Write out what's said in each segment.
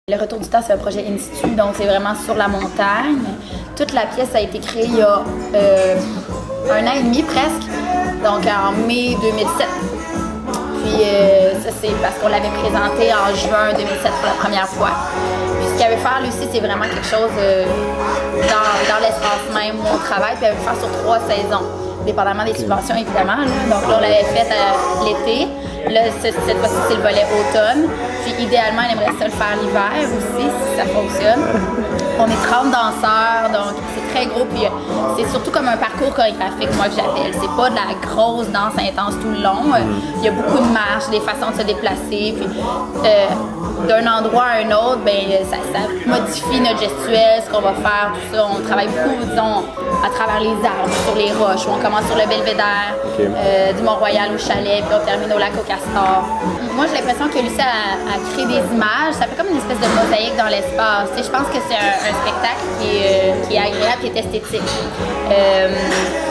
Le Retour du temps, c'est un projet in situ, donc c'est vraiment sur la montagne. Toute la pièce a été créée il y a 1 an et demi presque, donc en mai 2007. Puis ça, c'est parce qu'on l'avait présenté en juin 2007 pour la première fois. Puis ce qu'elle veut faire, Lucie, c'est vraiment quelque chose dans l'espace même où on travaille, puis elle veut faire sur 3 saisons. Dépendamment des subventions, évidemment. Là. Donc là, on l'avait fait l'été. Là, cette fois-ci, c'est le volet automne. Puis idéalement, elle aimerait ça le faire l'hiver aussi, si ça fonctionne. On est 30 danseurs, donc c'est très gros. Puis c'est surtout comme un parcours chorégraphique, moi, que j'appelle. C'est pas de la grosse danse intense tout le long. Il y a beaucoup de marches, des façons de se déplacer. Puis d'un endroit à un autre, ben, ça modifie notre gestuelle, ce qu'on va faire, tout ça. On travaille beaucoup, disons, à travers les arbres, sur les roches. On commence sur le Belvédère, du Mont-Royal au chalet, puis on termine au lac au Castor. Moi, j'ai l'impression que Lucie a créé des images. Ça fait comme une espèce de mosaïque dans l'espace. Je pense que c'est un spectacle qui est agréable, qui est esthétique.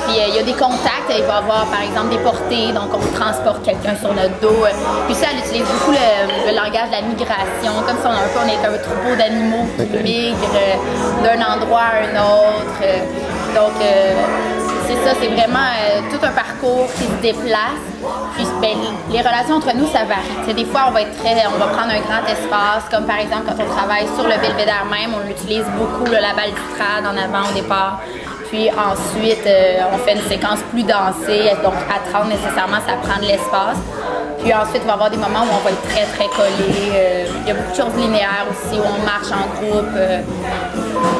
Puis il y a des contacts. Il va y avoir, par exemple, des portées. Donc, on transporte quelqu'un sur notre dos. Puis ça, elle utilise beaucoup le langage de la migration. Comme si on est un troupeau d'animaux qui migrent d'un endroit à un autre. Donc, c'est ça, c'est vraiment tout un parcours qui se déplace. Puis ben, les relations entre nous, ça varie. T'sais, des fois, on va prendre un grand espace, comme par exemple quand on travaille sur le Belvédère même, on utilise beaucoup la balustrade en avant au départ. Puis ensuite, on fait une séquence plus dansée, donc à 30 nécessairement, ça prend de l'espace. Puis ensuite, il va y avoir des moments où on va être très, très collés. Il y a beaucoup de choses linéaires aussi, où on marche en groupe.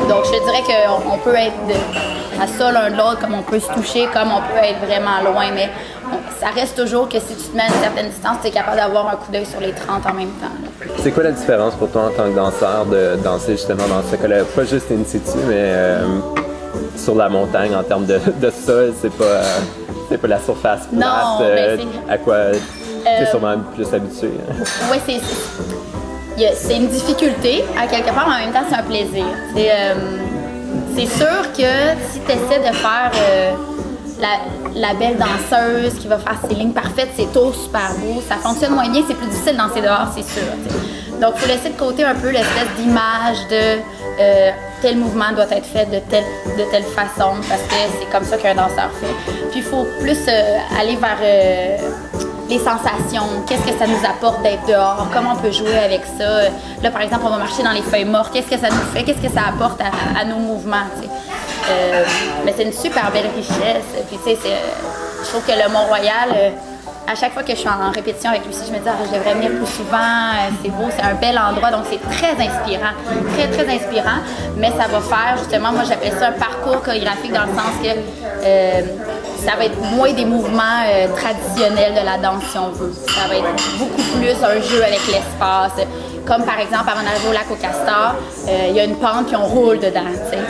Donc, je te dirais qu'on peut être à ça l'un de l'autre, comme on peut se toucher, comme on peut être vraiment loin. Mais ça reste toujours que si tu te mets à une certaine distance, tu es capable d'avoir un coup d'œil sur les 30 en même temps. Là. C'est quoi la différence pour toi en tant que danseur de danser justement dans ce cas-là? Pas juste in situ, mais sur la montagne en termes de sol, c'est pas la surface plate. Non, à quoi tu es sûrement plus habitué. Oui, c'est une difficulté à quelque part, mais en même temps, c'est un plaisir. C'est sûr que si tu essaies de faire la belle danseuse qui va faire ses lignes parfaites, ses tours super beaux, ça fonctionne moins bien, c'est plus difficile de danser dehors, c'est sûr. T'sais. Donc, il faut laisser de côté un peu l'espèce d'image de tel mouvement doit être fait de telle façon, parce que c'est comme ça qu'un danseur fait. Puis, il faut plus aller vers les sensations, qu'est-ce que ça nous apporte d'être dehors, comment on peut jouer avec ça. Là, par exemple, on va marcher dans les feuilles mortes, qu'est-ce que ça nous fait, qu'est-ce que ça apporte à nos mouvements, t'sais. Mais c'est une super belle richesse. Puis, tu sais, je trouve que le Mont-Royal, à chaque fois que je suis en répétition avec Lucie, je me dis je devrais venir plus souvent, c'est beau, c'est un bel endroit, donc c'est très inspirant, très, très inspirant. Mais ça va faire, justement, moi j'appelle ça un parcours chorégraphique dans le sens que ça va être moins des mouvements traditionnels de la danse, si on veut. Ça va être beaucoup plus un jeu avec l'espace. Comme par exemple, avant d'arriver au lac au Castor, il y a une pente puis on roule dedans, t'sais.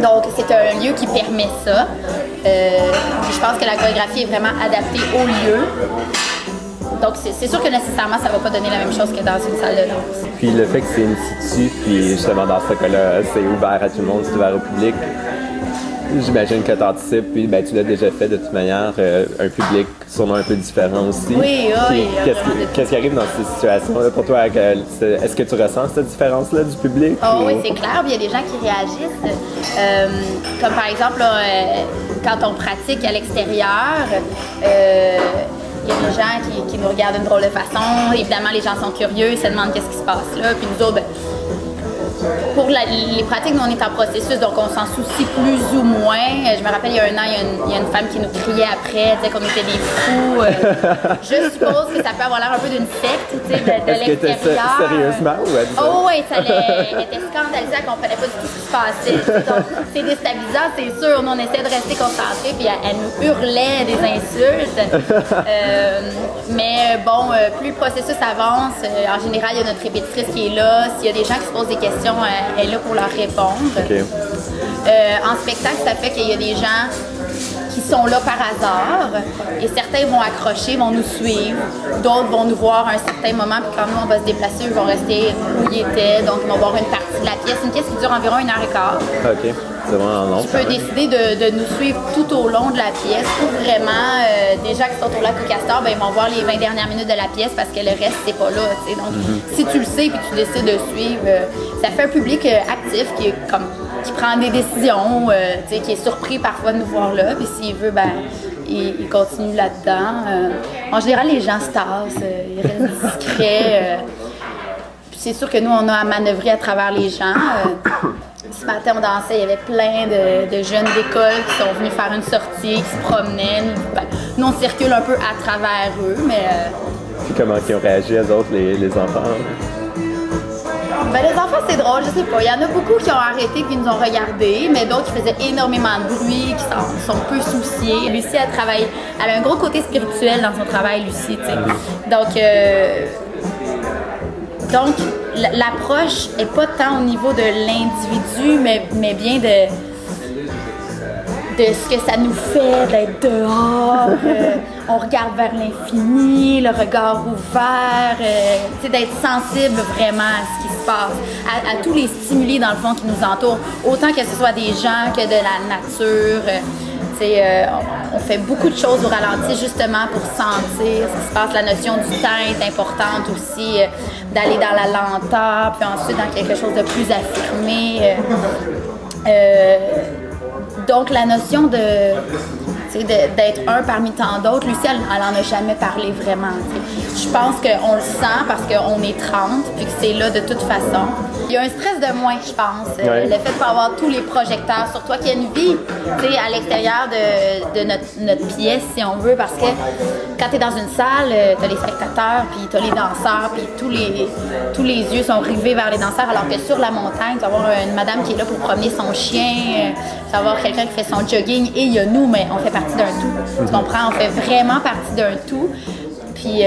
Donc, c'est un lieu qui permet ça. Je pense que la chorégraphie est vraiment adaptée au lieu. Donc, c'est sûr que nécessairement, ça ne va pas donner la même chose que dans une salle de danse. Puis le fait que c'est in situ, puis justement dans ce cas-là, c'est ouvert à tout le monde, c'est ouvert au public. J'imagine que tu anticipes, puis ben, tu l'as déjà fait de toute manière, un public sûrement un peu différent aussi. Oui, oui. Qu'est-ce qui arrive dans ces situations-là pour toi? Est-ce que tu ressens cette différence-là du public? Oh, oui, c'est clair. Il y a des gens qui réagissent. Comme par exemple, là, quand on pratique à l'extérieur, il y a des gens qui nous regardent d'une drôle de façon. Évidemment, les gens sont curieux, ils se demandent qu'est-ce qui se passe là. Puis nous autres, ben, pour les pratiques, nous, on est en processus, donc on s'en soucie plus ou moins. Je me rappelle, il y a 1 an, il y a une femme qui nous criait après, disait qu'on était des fous. Je suppose que ça peut avoir l'air un peu d'une secte, tu sais, de l'extérieur. Sérieusement? Ou oh oui, elle était scandalisée, elle ne comprenait pas du tout ce qui se passait. Donc, c'est déstabilisant, c'est sûr. Nous, on essaie de rester concentrés, puis elle nous hurlait des insultes. Mais bon, plus le processus avance, en général, il y a notre répétitrice qui est là. S'il y a des gens qui se posent des questions, elle est là pour leur répondre. Okay. En spectacle, ça fait qu'il y a des gens qui sont là par hasard et certains vont accrocher, vont nous suivre, d'autres vont nous voir à un certain moment, puis quand nous on va se déplacer, ils vont rester où ils étaient, donc ils vont voir une partie de la pièce. Une pièce qui dure environ 1h15. Okay. partir en long. Tu peux décider de nous suivre tout au long de la pièce ou vraiment, des gens qui sont au lac au Castor, ben, ils vont voir les 20 dernières minutes de la pièce parce que le reste, c'est pas là. T'sais. Donc, si tu le sais et tu décides de suivre, ça fait un public actif qui prend des décisions, qui est surpris parfois de nous voir là. Puis s'il veut, ben, il continue là-dedans. En général, les gens se tassent, ils restent discrets. C'est sûr que nous, on a à manœuvrer à travers les gens. Ce matin, on dansait, il y avait plein de jeunes d'école qui sont venus faire une sortie, qui se promenaient. Nous, on circule un peu à travers eux, mais... Puis comment ils ont réagi, eux autres, les enfants? Ben, les enfants, c'est drôle, je sais pas. Il y en a beaucoup qui ont arrêté, qui nous ont regardés, mais d'autres qui faisaient énormément de bruit, qui sont peu souciés. Lucie, elle a un gros côté spirituel dans son travail, Lucie, tu sais. Donc, l'approche n'est pas tant au niveau de l'individu, mais bien de ce que ça nous fait d'être dehors. On regarde vers l'infini, le regard ouvert, d'être sensible vraiment à ce qui se passe, à tous les stimuli dans le fond qui nous entourent, autant que ce soit des gens que de la nature. On fait beaucoup de choses au ralenti justement pour sentir ce qui se passe. La notion du temps est importante aussi, d'aller dans la lenteur, puis ensuite dans quelque chose de plus affirmé. Donc la notion d'être un parmi tant d'autres, Lucie, elle en a jamais parlé vraiment. T'sais. Je pense qu'on le sent parce qu'on est 30, puis que c'est là de toute façon. Il y a un stress de moins, je pense. Ouais. Le fait de pas avoir tous les projecteurs sur toi, qu'il y a une vie à l'extérieur de notre pièce, si on veut, parce que quand tu es dans une salle, tu as les spectateurs, puis tu as les danseurs, puis tous les yeux sont rivés vers les danseurs, alors que sur la montagne, tu vas avoir une madame qui est là pour promener son chien, tu vas avoir quelqu'un qui fait son jogging, et il y a nous, mais on fait partie d'un tout. Tu comprends? On fait vraiment partie d'un tout. Puis,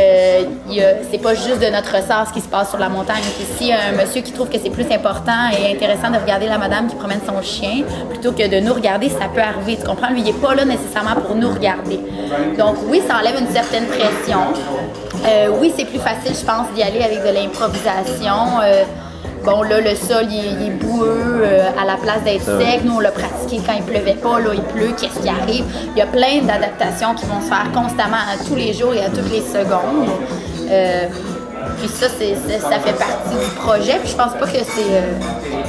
c'est pas juste de notre ressort ce qui se passe sur la montagne. Puis, s'il y a un monsieur qui trouve que c'est plus important et intéressant de regarder la madame qui promène son chien plutôt que de nous regarder, ça peut arriver. Tu comprends? Lui, il n'est pas là nécessairement pour nous regarder. Donc, oui, ça enlève une certaine pression. Oui, c'est plus facile, je pense, d'y aller avec de l'improvisation. Bon, là, le sol, il est boueux à la place d'être sec. Nous, on l'a pratiqué quand il pleuvait pas. Là, il pleut. Qu'est-ce qui arrive? Il y a plein d'adaptations qui vont se faire constamment à tous les jours et à toutes les secondes. Puis ça fait partie du projet. Puis je pense pas que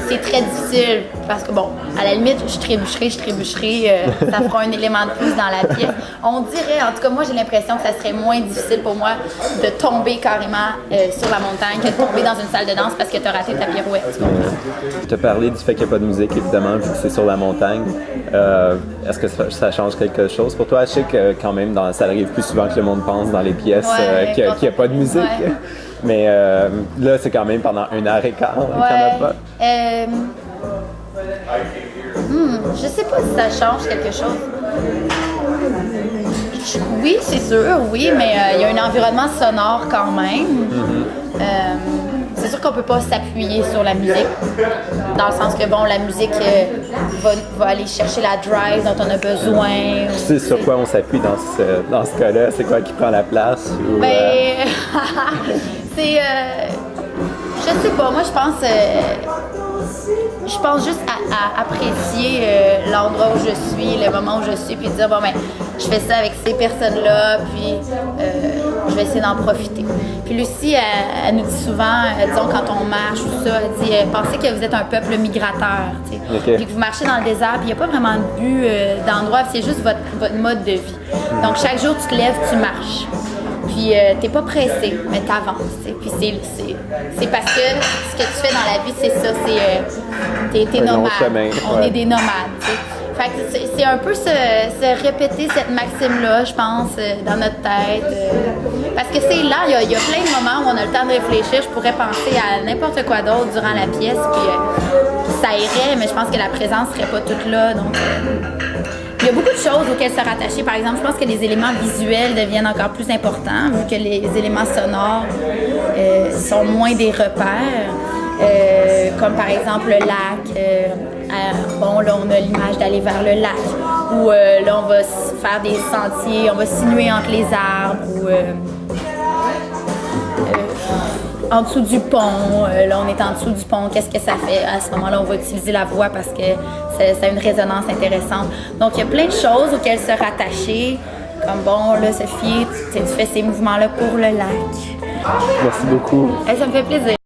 c'est très difficile parce que, bon, à la limite, je trébucherai, ça fera un élément de plus dans la pièce. On dirait, en tout cas, moi, j'ai l'impression que ça serait moins difficile pour moi de tomber carrément sur la montagne que de tomber dans une salle de danse parce que tu as raté ta pirouette. Tu as parlé du fait qu'il n'y a pas de musique, évidemment, vu que c'est sur la montagne. Est-ce que ça change quelque chose pour toi? Je sais que quand même, ça arrive plus souvent que le monde pense dans les pièces qu'il n'y a pas de musique. Ouais. Mais là, c'est quand même pendant 1 heure et quart qu'il n'y en a pas. Je sais pas si ça change quelque chose. Oui, c'est sûr, oui, mais il y a un environnement sonore quand même. C'est sûr qu'on peut pas s'appuyer sur la musique, dans le sens que, bon, la musique va aller chercher la drive dont on a besoin. C'est sur quoi on s'appuie dans ce cas-là? C'est quoi qui prend la place? Ou, c'est... je sais pas, moi je pense juste à apprécier l'endroit où je suis, le moment où je suis, puis dire, bon, ben, je fais ça avec ces personnes-là, puis je vais essayer d'en profiter. Puis Lucie, elle nous dit souvent, disons, quand on marche ou ça, elle dit, pensez que vous êtes un peuple migrateur, tu sais. Okay. Puis que vous marchez dans le désert, puis il n'y a pas vraiment de but d'endroit, c'est juste votre mode de vie. Donc, chaque jour, tu te lèves, tu marches. Puis t'es pas pressé, mais t'avances. Puis c'est parce que ce que tu fais dans la vie, c'est ça, t'es nomade. Chemin, on est des nomades. T'sais. Fait que c'est un peu se répéter cette maxime-là, je pense, dans notre tête. Parce que c'est là, il y a plein de moments où on a le temps de réfléchir. Je pourrais penser à n'importe quoi d'autre durant la pièce, puis ça irait, mais je pense que la présence serait pas toute là. Donc, il y a beaucoup de choses auxquelles se rattacher. Par exemple, je pense que les éléments visuels deviennent encore plus importants, vu que les éléments sonores sont moins des repères. Comme par exemple le lac. Bon, là, on a l'image d'aller vers le lac. Ou là, on va faire des sentiers, on va sinuer entre les arbres. Ou, en dessous du pont. Là, on est en dessous du pont. Qu'est-ce que ça fait? À ce moment-là, on va utiliser la voix parce que ça a une résonance intéressante. Donc, il y a plein de choses auxquelles se rattacher. Comme bon, là, Sophie, tu fais ces mouvements-là pour le lac. Merci beaucoup. Ça me fait plaisir.